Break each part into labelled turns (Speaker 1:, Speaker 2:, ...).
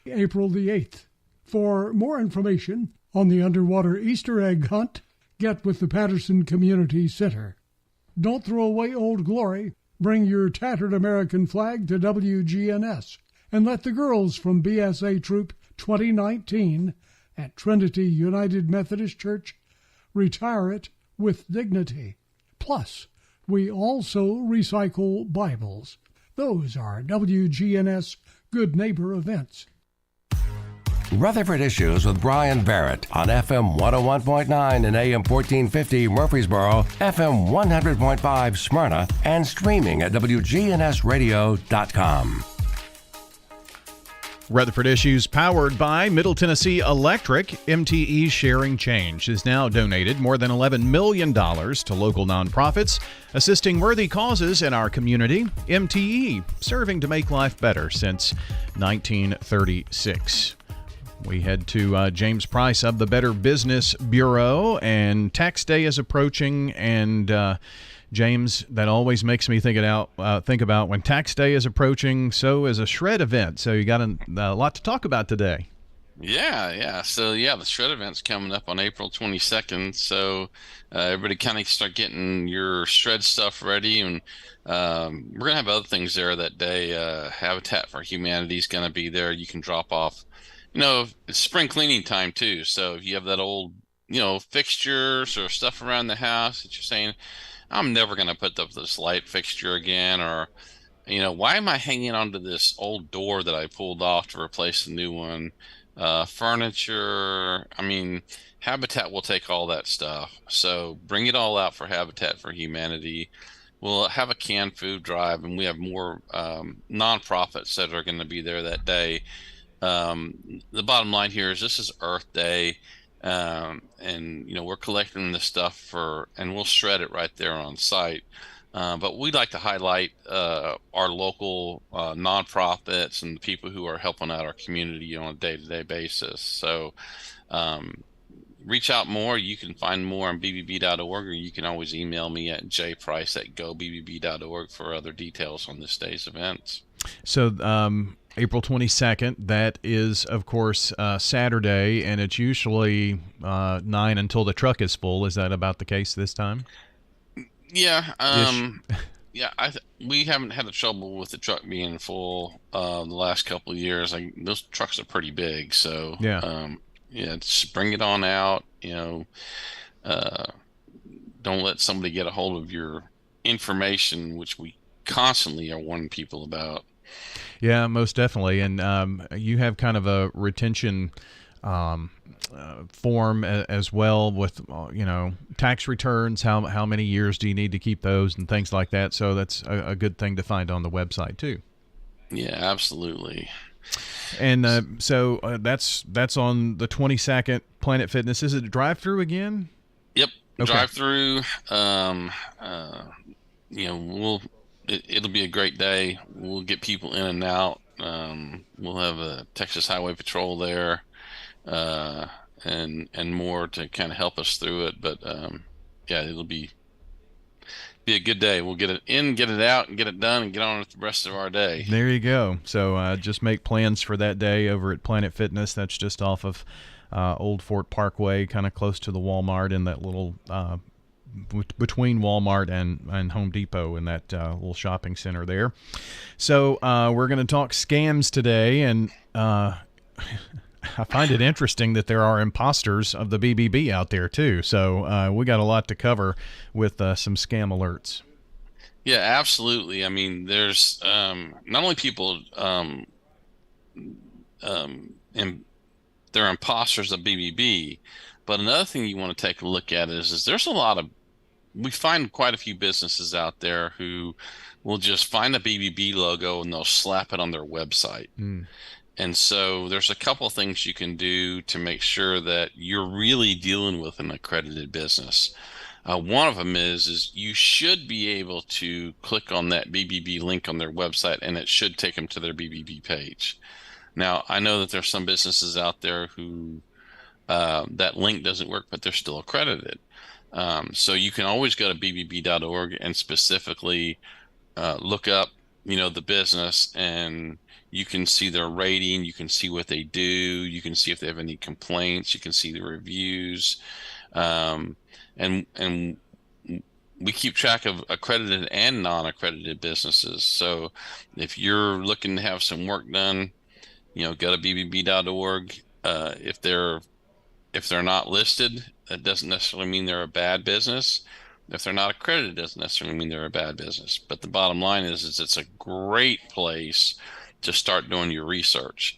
Speaker 1: April the 8th. For more information on the underwater Easter egg hunt, get with the Patterson Community Center. Don't throw away Old Glory. Bring your tattered American flag to WGNS and let the girls from BSA Troop 2019 at Trinity United Methodist Church retire it with dignity. Plus, we also recycle Bibles. Those are WGNS Good Neighbor events.
Speaker 2: Rutherford Issues with Brian Barrett on FM 101.9 and AM 1450 Murfreesboro, FM 100.5 Smyrna, and streaming at WGNSradio.com.
Speaker 3: Rutherford Issues, powered by Middle Tennessee Electric. MTE Sharing Change has now donated more than $11 million to local nonprofits, assisting worthy causes in our community. MTE, serving to make life better since 1936. We head to James Price of the Better Business Bureau, and tax day is approaching, and James, that always makes me think about when tax day is approaching, so is a shred event. So you got a lot to talk about today.
Speaker 4: Yeah. So, the shred event's coming up on April 22nd. So everybody kind of start getting your shred stuff ready. And we're going to have other things there that day. Habitat for Humanity is going to be there. You can drop off. It's spring cleaning time too. So if you have that old, fixtures or stuff around the house that you're saying, I'm never going to put up this light fixture again, or, why am I hanging onto this old door that I pulled off to replace a new one? Furniture. Habitat will take all that stuff. So bring it all out for Habitat for Humanity. We'll have a canned food drive, and we have more nonprofits that are going to be there that day. The bottom line here is this is Earth Day, and we're collecting the stuff and we'll shred it right there on site. But we'd like to highlight our local nonprofits and the people who are helping out our community on a day-to-day basis. So reach out more. You can find more on bbb.org, or you can always email me at jprice@gobbb.org for other details on this day's events.
Speaker 3: So April 22nd, that is, of course, Saturday, and it's usually 9 until the truck is full. Is that about the case this time?
Speaker 4: Yeah. We haven't had the trouble with the truck being full the last couple of years. Those trucks are pretty big, so just bring it on out. Don't let somebody get a hold of your information, which we constantly are warning people about.
Speaker 3: Yeah, most definitely. And you have kind of a retention form as well with, tax returns. How many years do you need to keep those and things like that? So that's a good thing to find on the website too.
Speaker 4: Yeah, absolutely.
Speaker 3: And so that's on the 22nd. Planet Fitness. Is it a drive-through again?
Speaker 4: Yep,
Speaker 3: okay.
Speaker 4: Drive-through. It'll be a great day. We'll get people in and out. We'll have a Texas Highway Patrol there, and more to kind of help us through it. But it'll be a good day. We'll get it in, get it out, and get it done, and get on with the rest of our day.
Speaker 3: There you go. So just make plans for that day over at Planet Fitness. That's just off of Old Fort Parkway, kind of close to the Walmart in that little between Walmart and Home Depot in that little shopping center there. So we're going to talk scams today, and I find it interesting that there are imposters of the BBB out there too. So we got a lot to cover with some scam alerts.
Speaker 4: Yeah, absolutely. There's not only people and they're imposters of BBB, but another thing you want to take a look at is there's we find quite a few businesses out there who will just find a BBB logo and they'll slap it on their website. And so there's a couple of things you can do to make sure that you're really dealing with an accredited business. One of them is you should be able to click on that BBB link on their website, and it should take them to their BBB page. Now, I know that there's some businesses out there who that link doesn't work, but they're still accredited. So you can always go to bbb.org and specifically look up the business, and you can see their rating, you can see what they do, you can see if they have any complaints, you can see the reviews, and we keep track of accredited and non-accredited businesses. So if you're looking to have some work done, go to bbb.org. If they're not listed, that doesn't necessarily mean they're a bad business. If they're not accredited, it doesn't necessarily mean they're a bad business. But the bottom line is it's a great place to start doing your research.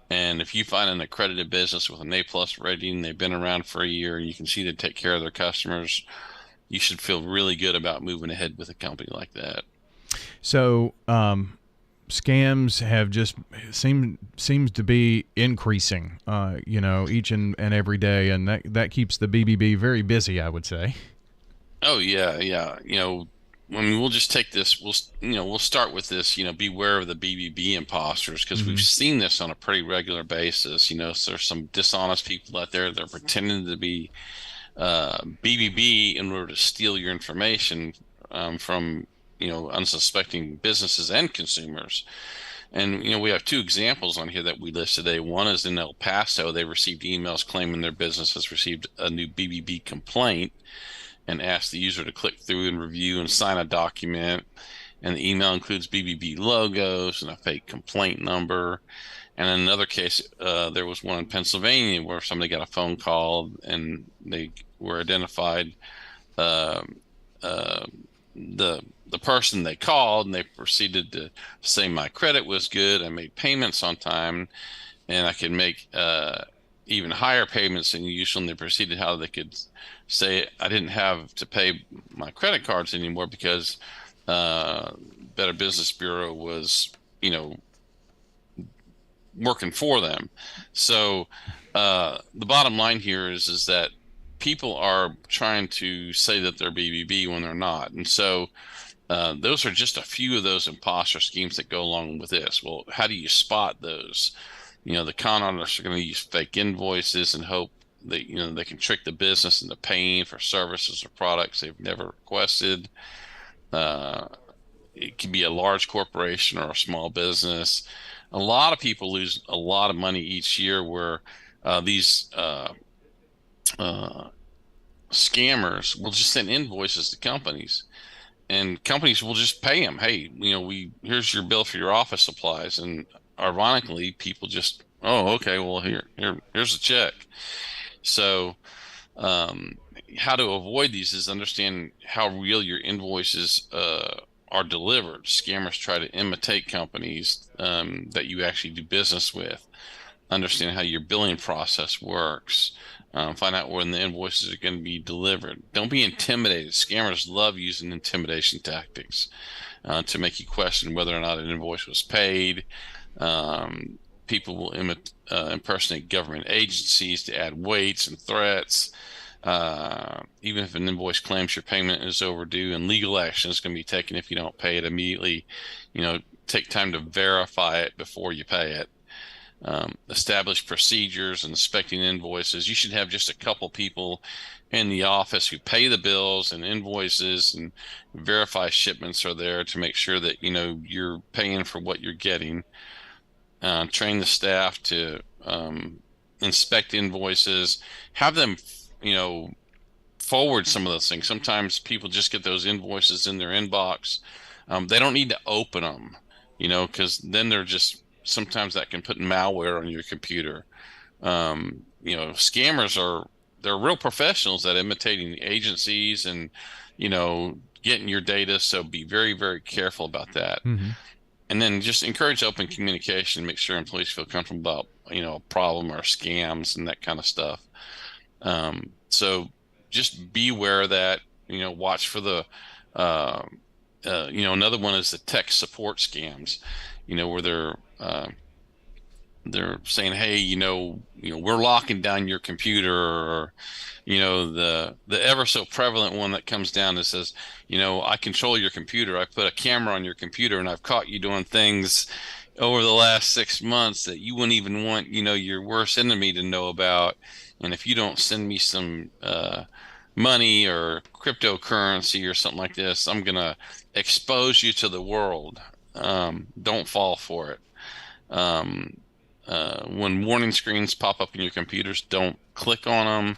Speaker 4: And if you find an accredited business with an A+ rating, they've been around for a year, and you can see they take care of their customers, you should feel really good about moving ahead with a company like that.
Speaker 3: So scams have just seems to be increasing, each and every day, and that keeps the BBB very busy, I would say.
Speaker 4: Oh yeah. We'll just take this. We'll start with this. Beware of the BBB imposters, because we've seen this on a pretty regular basis. So there's some dishonest people out there that are pretending to be BBB in order to steal your information from unsuspecting businesses and consumers. And we have two examples on here that we list today. One is in El Paso. They received emails claiming their business has received a new BBB complaint, and asked the user to click through and review and sign a document. And the email includes BBB logos and a fake complaint number. And in another case, there was one in Pennsylvania where somebody got a phone call and they were identified the person they called, and they proceeded to say my credit was good, I made payments on time, and I could make even higher payments than usual. And they proceeded how they could say I didn't have to pay my credit cards anymore because Better Business Bureau was, working for them. So the bottom line here is that people are trying to say that they're BBB when they're not. And so those are just a few of those imposter schemes that go along with this. Well, how do you spot those? The con artists are going to use fake invoices and hope that, they can trick the business into paying for services or products they've never requested. It can be a large corporation or a small business. A lot of people lose a lot of money each year where these scammers will just send invoices to companies, and companies will just pay them. Hey, here's your bill for your office supplies. And ironically, people just, oh, okay, well, here's a check. So how to avoid these is understand how real your invoices are delivered. Scammers try to imitate companies that you actually do business with. Understand how your billing process works. Find out when the invoices are going to be delivered. Don't be intimidated. Scammers love using intimidation tactics to make you question whether or not an invoice was paid. People will impersonate government agencies to add weights and threats. Even if an invoice claims your payment is overdue, and legal action is going to be taken if you don't pay it immediately. Take time to verify it before you pay it. Establish procedures and inspecting invoices. You should have just a couple people in the office who pay the bills and invoices and verify shipments are there to make sure that you're paying for what you're getting. Train the staff to inspect invoices. Have them forward some of those things. Sometimes people just get those invoices in their inbox. They don't need to open them, because then sometimes that can put malware on your computer. Scammers they're real professionals at imitating agencies and, getting your data. So be very, very careful about that. Mm-hmm. And then just encourage open communication, make sure employees feel comfortable about, a problem or scams and that kind of stuff. So just be aware of that, watch for the, another one is the tech support scams, where they're saying, hey, we're locking down your computer, or, the ever so prevalent one that comes down that says, I control your computer. I put a camera on your computer and I've caught you doing things over the last 6 months that you wouldn't even want, your worst enemy to know about. And if you don't send me some money or cryptocurrency or something like this, I'm going to expose you to the world. don't fall for it. When warning screens pop up in your computers, don't click on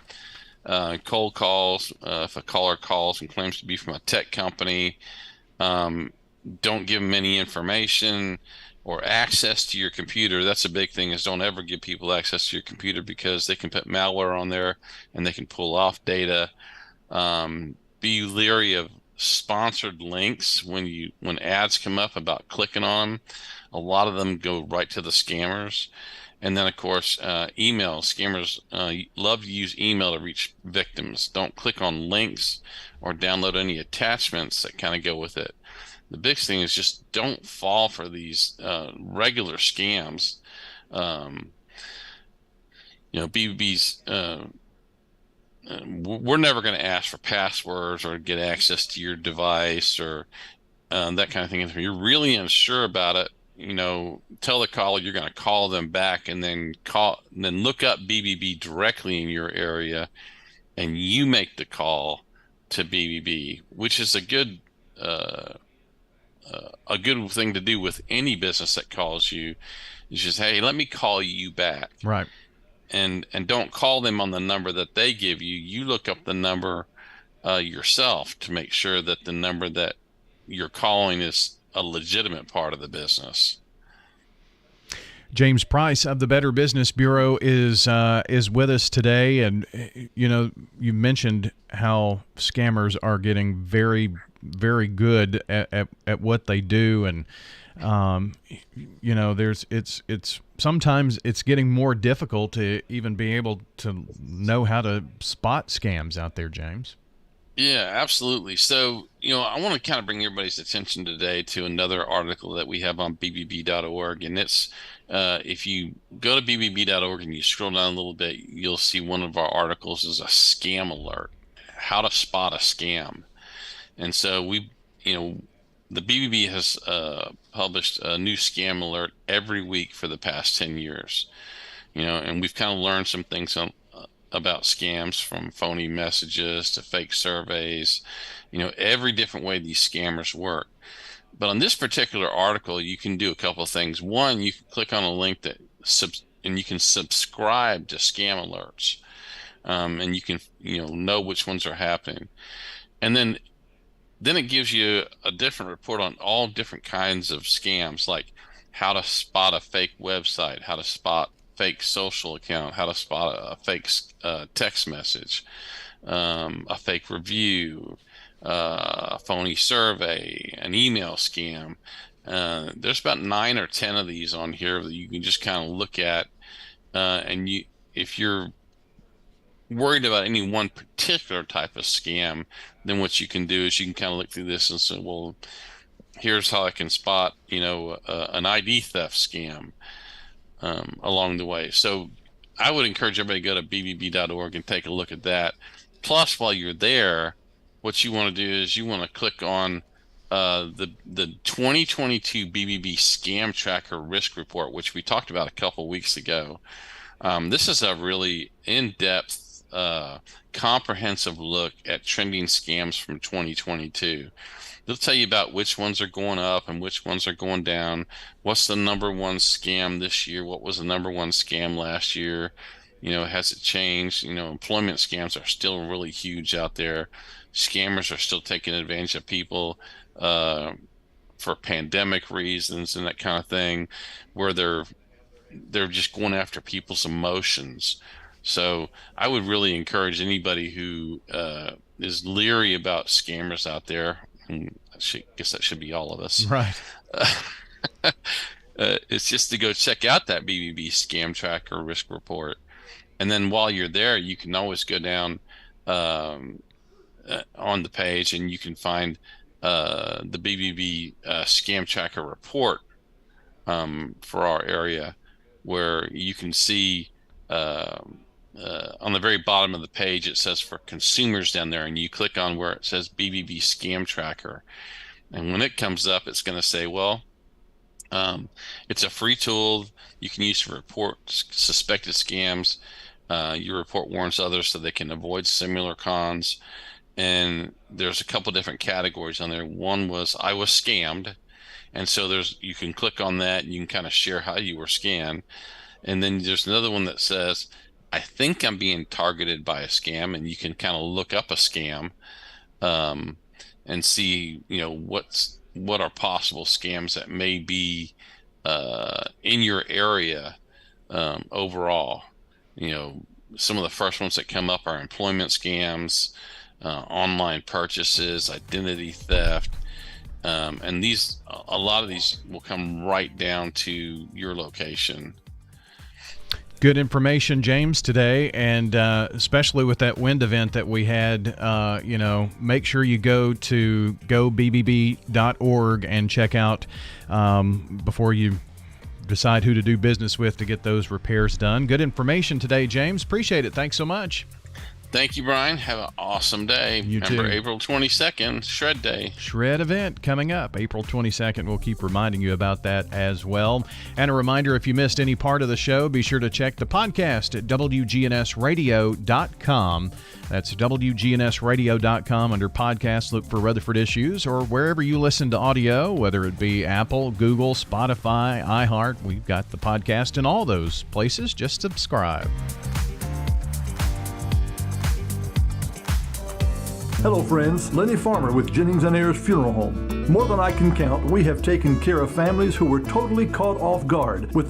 Speaker 4: them. Cold calls, if a caller calls and claims to be from a tech company, don't give them any information or access to your computer. That's a big thing, is don't ever give people access to your computer, because they can put malware on there and they can pull off data. Be leery of sponsored links when ads come up about clicking on them. A lot of them go right to the scammers. And then, of course, email. Scammers love to use email to reach victims. Don't click on links or download any attachments that kind of go with it. The big thing is just don't fall for these regular scams. BBB's, we're never going to ask for passwords or get access to your device or that kind of thing. If you're really unsure about it, tell the caller you're going to call them back, and then look up BBB directly in your area, and you make the call to BBB, which is a good thing to do with any business that calls you. Is just, hey, let me call you back.
Speaker 3: Right.
Speaker 4: And don't call them on the number that they give you. You look up the number yourself to make sure that the number that you're calling is a legitimate part of the business.
Speaker 3: James Price of the Better Business Bureau is with us today, and you mentioned how scammers are getting very, very good at what they do, and it's sometimes it's getting more difficult to even be able to know how to spot scams out there, James.
Speaker 4: Yeah, absolutely. So, I want to kind of bring everybody's attention today to another article that we have on bbb.org. And it's, if you go to bbb.org and you scroll down a little bit, you'll see one of our articles is a scam alert, how to spot a scam. And so the BBB has published a new scam alert every week for the past 10 years, and we've kind of learned some things about scams, from phony messages to fake surveys, every different way these scammers work. But on this particular article, you can do a couple of things. One, you can click on a link and you can subscribe to scam alerts, and you can know which ones are happening. And then it gives you a different report on all different kinds of scams, like how to spot a fake website, how to spot fake social account, how to spot a fake text message, a fake review, a phony survey, an email scam. There's about 9 or 10 of these on here that you can just kind of look at, and if you're worried about any one particular type of scam, then what you can do is you can kind of look through this and say, well, here's how I can spot an ID theft scam along the way. So I would encourage everybody to go to bbb.org and take a look at that. Plus, while you're there, what you want to do is you want to click on the 2022 BBB Scam Tracker Risk Report, which we talked about a couple weeks ago. This is a really in-depth, comprehensive look at trending scams from 2022. They'll tell you about which ones are going up and which ones are going down. What's the number one scam this year? What was the number one scam last year? Has it changed? Employment scams are still really huge out there. Scammers are still taking advantage of people for pandemic reasons and that kind of thing, where they're just going after people's emotions. So I would really encourage anybody who is leery about scammers out there, and I guess that should be all of us.
Speaker 3: Right.
Speaker 4: It's just to go check out that BBB Scam Tracker Risk Report. And then while you're there, you can always go down on the page and you can find the BBB Scam Tracker Report for our area, where you can see on the very bottom of the page, it says for consumers down there, and you click on where it says BBB Scam Tracker. And when it comes up, it's going to say, well, it's a free tool you can use to report suspected scams. Your report warns others so they can avoid similar cons. And there's a couple different categories on there. One was, I was scammed. And so you can click on that and you can kind of share how you were scanned. And then there's another one that says, I think I'm being targeted by a scam, and you can kind of look up a scam and see, what are possible scams that may be in your area overall. Some of the first ones that come up are employment scams, online purchases, identity theft, and a lot of these will come right down to your location.
Speaker 3: Good information, James, today, and especially with that wind event that we had, make sure you go to gobbb.org and check out before you decide who to do business with to get those repairs done. Good information today, James. Appreciate it. Thanks so much.
Speaker 4: Thank you, Brian. Have an awesome day. Remember, April 22nd, Shred Day.
Speaker 3: Shred event coming up April 22nd. We'll keep reminding you about that as well. And a reminder, if you missed any part of the show, be sure to check the podcast at WGNSradio.com. That's WGNSradio.com. Under podcasts, look for Rutherford Issues, or wherever you listen to audio, whether it be Apple, Google, Spotify, iHeart. We've got the podcast in all those places. Just subscribe.
Speaker 5: Hello friends, Lenny Farmer with Jennings & Ayers Funeral Home. More than I can count, we have taken care of families who were totally caught off guard with